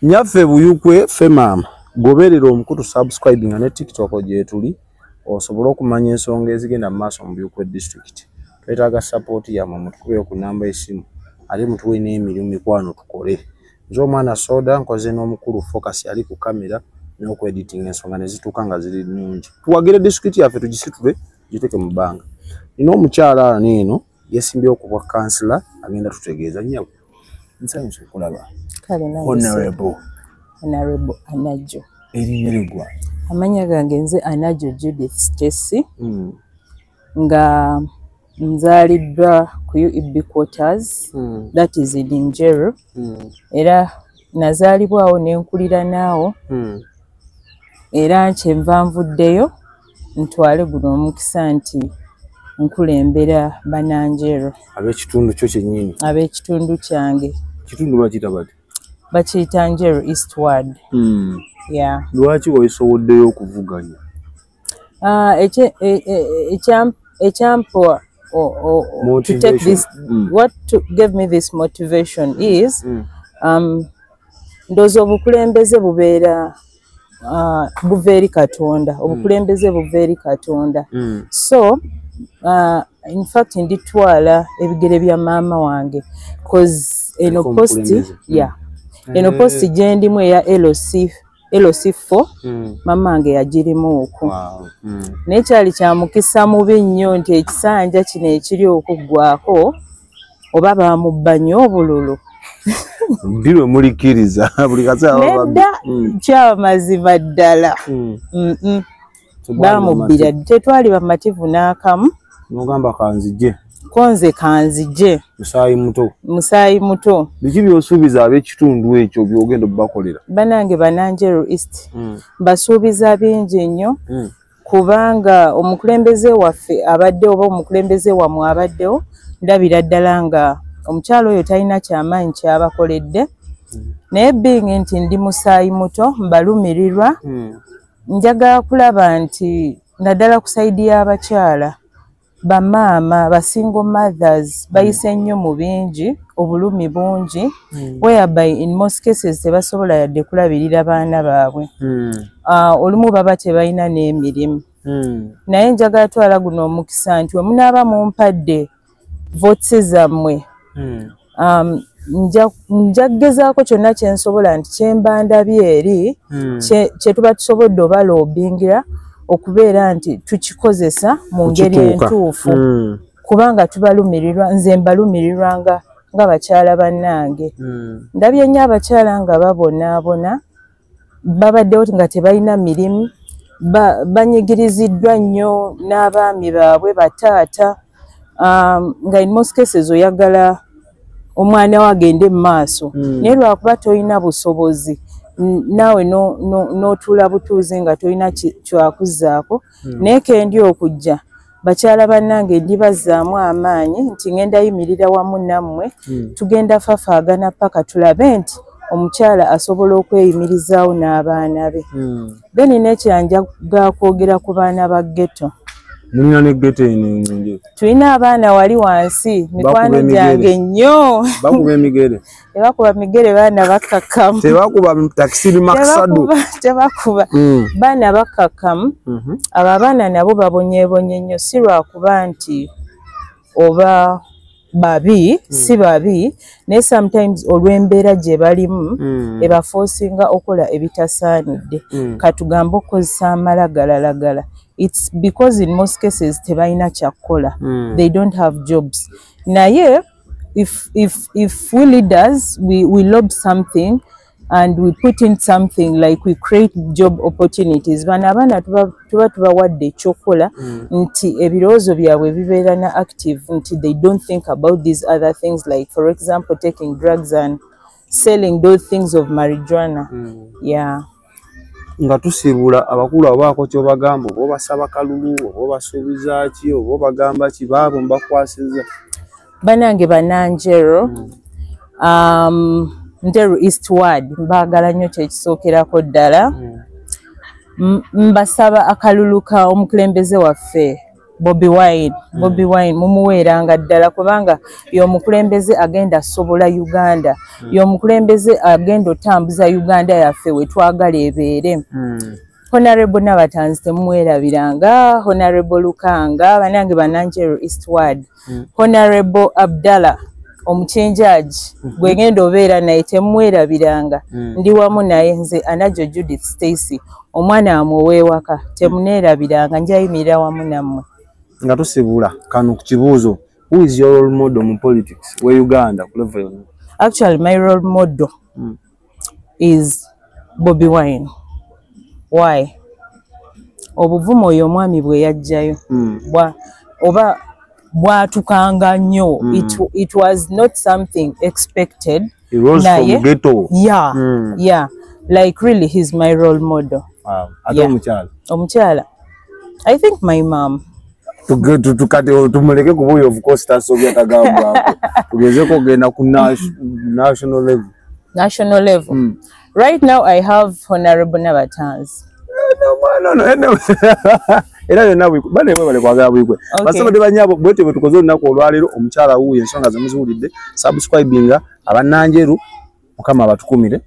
Nyaffe buyukwe ffe maama goberera omukulu subscribing ne TikTok gye tuli osobola okumanya ensonga ezigenda mu maaso mu Buyukwe district. Twetaaga support yammwe mutukube ku namba y'essimu ali mutuwe n'emirimu mikwano tukole. Nze omwana Soda nkoze n'omukulu Focus ali ku kamera n'okwediting ensonga ne zituuka nga ziri nnungi. Tuwagire district yaffe tugisitule giteke mu bbanga. Nina omukyala eno yeesimbyewo ku bwa kansila agenda tutegeeza nnyabo. Nsanyusa okulaba. Honorable Anajo. Erinnya Amanya gange nze Anajo Judith Stacy. Nga nzaliddwa ku UEB quarters, that is in Njeru. Era nazaalibwawo ne nkulira naawo. Era nkyenva nvuddeyo ntwale guno omukisa nti nkulembera Bananjeru. Ab'ekitundu kyo kyennyini. Ab'ekitundu kyange. Kitundu bakiyita bati? Bakiyita Njeru Eastward. Yeah. Lwaki weesowoddeyo okuvuganya? Example to take this, what gave me this motivation is ndozo obukulembeze bubeera buveeri Katonda, obukulembeze buveeri Katonda. So in fact nditwala ebigere bya maama wange cause eno posti eno posti gye ndimu eya LC4 mama wange yagirimu okwo. Nekyali kya mukisa mubi nnyo nti ekisanja kino ekiri okuggwako oba bamubba nnyo obululu. Ndiro mulikiriza buli kaseera nedda kya mazima ddala. Bamubbira tetwali bamativu n'akamu. Nogamba kanzije. Konze kanzije. Musaayi muto. Biki by'osuubiza ab'ekitundu ekyo by'ogenda obbakolera? Banange Bananjeru East. Basuubiza bingi nnyo. Kubanga omukulembeze waffe abaddewo oba omukulembeze wammwe abaddewo ndabira ddala nga omukyalo oyo talina kyamaanyi kyabakoledde. Naye being nti ndi musaayi muto mbalumirirwa. Njagala kulaba nti naddala ku sayidi y'abakyala bamaama ba single mothers bayise nnyo mu bingi obulumi bungi whereby in most cases tebasobola yadde kulabirira baana baabwe. Olumu baba tebalina n'emirimu. Naye njagala twala guno omukisa nti we munaaba mumpadde votes zammwe nja kugezaako kyonna kye nsobola nti kyemba ndabye eri kye tuba tusobodde oba loobingira okubeera nti tukikozesa mu ngeri entuufu kubanga tubalumirirwa. Nze mbalumirirwa nga bakyala bannange. Ndabye nnyo abakyala nga babonaabona babaddewo nga tebalina mirimu, banyigiriziddwa nnyo n'abaami baabwe bataata nga in most cases oyagala omwana we agende mu maaso naye lwakuba tolina busobozi naawe n'otuula butuuzi nga tolina kyakuzzaako. Naye kendi okujja bakyala bannange ndibazzaamu amaanyi nti ngenda yimirira wamu nammwe tugenda fafaagana paka tulabe nti omukyala asobola okweyimirizaawo n'abaana be. Then n'ekyanjaga kwogera ku baana ba ghetto. Mulina ne ghetto eno? Tulina abaana wali wansi mikwano gyange nnyo. Bakuba emigere? Tebakuba migere, baana bakkakkamu. Tebakuba takisi makisadu? Tebakuba baana bakkakkamu. Abo abaana nabo babonyeebonye nnyo si lwakuba nti oba babi, si babi, naye sometimes olw'embeera gye balimu ebafoosinga okola ebitasaanidde. Katugambe okukozesa amalagalagala. It's because in most cases tebalina kyakukola. They don't have jobs. Naye if we leaders we lob something and we put in something like we create job opportunities, bana abana tuba tubawadde ekyokukola nti ebirowoozo byabwe bibeera na active nti they don't think about these other things like for example taking drugs and selling those things of marijuana. Yeah. Nga tusibula abakulu abaako kyobagamba oba basaba kalulu oba basuubiza ki oba bagamba ki baabo mbakwasiza? Banange Bananjeru Njeru Eastward mbaagala nnyo kyekisookerako ddala. Mbasaba akalulu ka omukulembeze waffe Bobi Wine mumuweeranga ddala kubanga y'omukulembeze agenda sobola Uganda y'omukulembeze agenda otambuza Uganda yaffe we twagala ebeere. Honorable Nabatanzi temumwerabiranga, Honorable Lukanga banange Bananjero Eastward, Honorable Abdallah omuchenjaji gwegenda obeera naye temumwerabiranga. Ndi wamu naye nze Anajo Judith Stacy omwana amuweewaka temuneerabiranga njayimirira wamu nammwe. Nga tusibula kano ku kibuuzo, who is your role model in politics we Uganda? Actually my role model is Bobi Wine. Why? Obuvumo oyo omwami bwe yajjayo oba bwatukanga nnyo. It was not something expected. He rose from ghetto. Yeah. Like really he's my role model. Wow. Omukyala. I think my mom. Tumuleke kubuyo of course tasobya tagambwa. Tugeze kugenda ku national level. National level. Right now I have Honorable Nabatanzi. No. Era yonna bane bale kwagala bwikwe. Basaba de banyabo bwete betukoze olunaku olwalero omukyala wuyo ensonga zamuziwulidde. Subscribinga abananjeru mukama abatukumire.